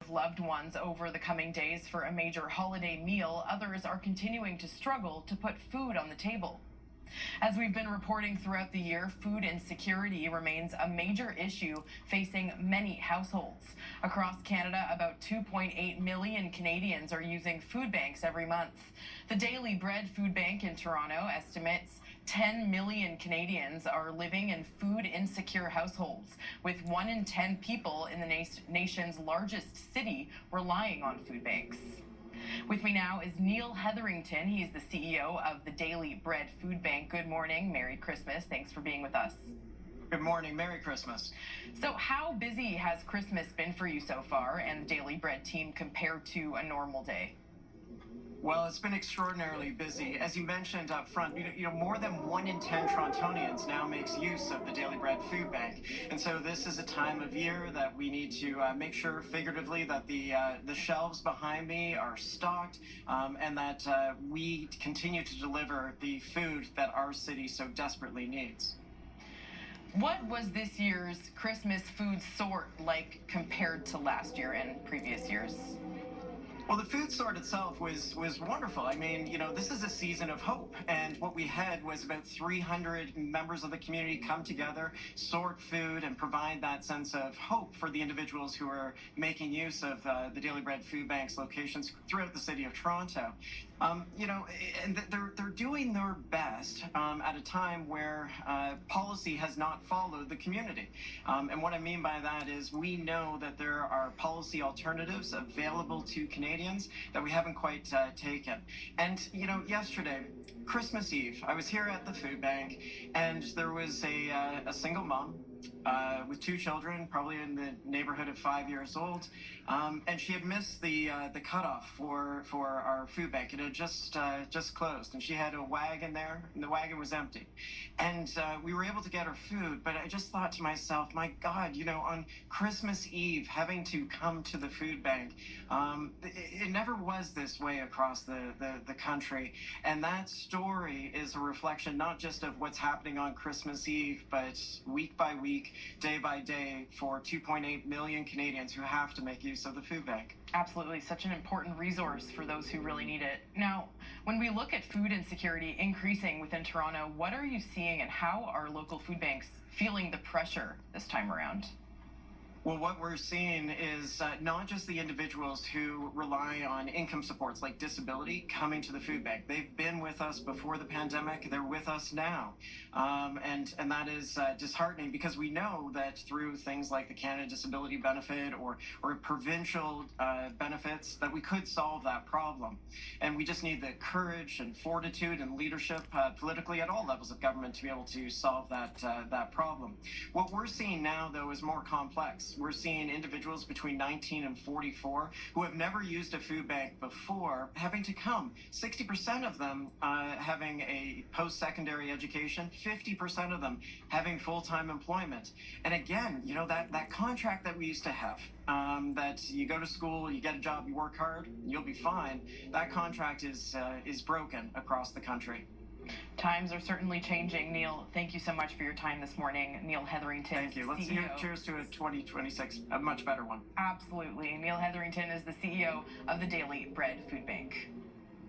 with loved ones over the coming days for a major holiday meal, others are continuing to struggle to put food on the table. As we've been reporting throughout the year, food insecurity remains a major issue facing many households. Across Canada, about 2.8 million Canadians are using food banks every month. The Daily Bread Food Bank in Toronto estimates 10 million Canadians are living in food insecure households, with 1 in 10 people in the nation's largest city relying on food banks. With me now is Neil Hetherington. He's the CEO of the Daily Bread Food Bank. Good morning. Merry Christmas. Thanks for being with us. Good morning. Merry Christmas. So how busy has Christmas been for you so far and the Daily Bread team compared to a normal day? Well, it's been extraordinarily busy. As you mentioned up front, more than 1 in 10 Torontonians now makes use of the Daily Bread Food Bank. And so this is a time of year that we need to make sure, figuratively, that the shelves behind me are stocked and that we continue to deliver the food that our city so desperately needs. What was this year's Christmas food sort like compared to last year and previous years? Well, the food sort itself was wonderful. I mean, this is a season of hope. And what we had was about 300 members of the community come together, sort food, and provide that sense of hope for the individuals who are making use of the Daily Bread Food Bank's locations throughout the city of Toronto. And they're doing their best at a time where policy has not followed the community. And what I mean by that is we know that there are policy alternatives available to Canadians that we haven't quite taken. And, yesterday, Christmas Eve, I was here at the food bank, and there was a single mom with 2 children, probably in the neighborhood of 5 years old, and she had missed the cutoff for our food bank. It had just closed, and she had a wagon there, and the wagon was empty. And we were able to get her food, but I just thought to myself, my God, on Christmas Eve, having to come to the food bank, it never was this way across the country. And that story is a reflection not just of what's happening on Christmas Eve, but week by week, day by day, for 2.8 million Canadians who have to make use of the food bank. Absolutely, such an important resource for those who really need it. Now, when we look at food insecurity increasing within Toronto, what are you seeing and how are local food banks feeling the pressure this time around? Well, what we're seeing is not just the individuals who rely on income supports like disability coming to the food bank. They've been with us before the pandemic. They're with us now. And that is disheartening because we know that through things like the Canada Disability Benefit or provincial benefits that we could solve that problem. And we just need the courage and fortitude and leadership politically at all levels of government to be able to solve that problem. What we're seeing now, though, is more complex. We're seeing individuals between 19 and 44 who have never used a food bank before having to come. 60% of them having a post-secondary education, 50% of them having full-time employment. And again, that contract that we used to have, that you go to school, you get a job, you work hard, you'll be fine. That contract is broken across the country. Times are certainly changing. Neil, thank you so much for your time this morning. Neil Hetherington. Thank you. Let's cheers to a 2026, a much better one. Absolutely. Neil Hetherington is the CEO of the Daily Bread Food Bank.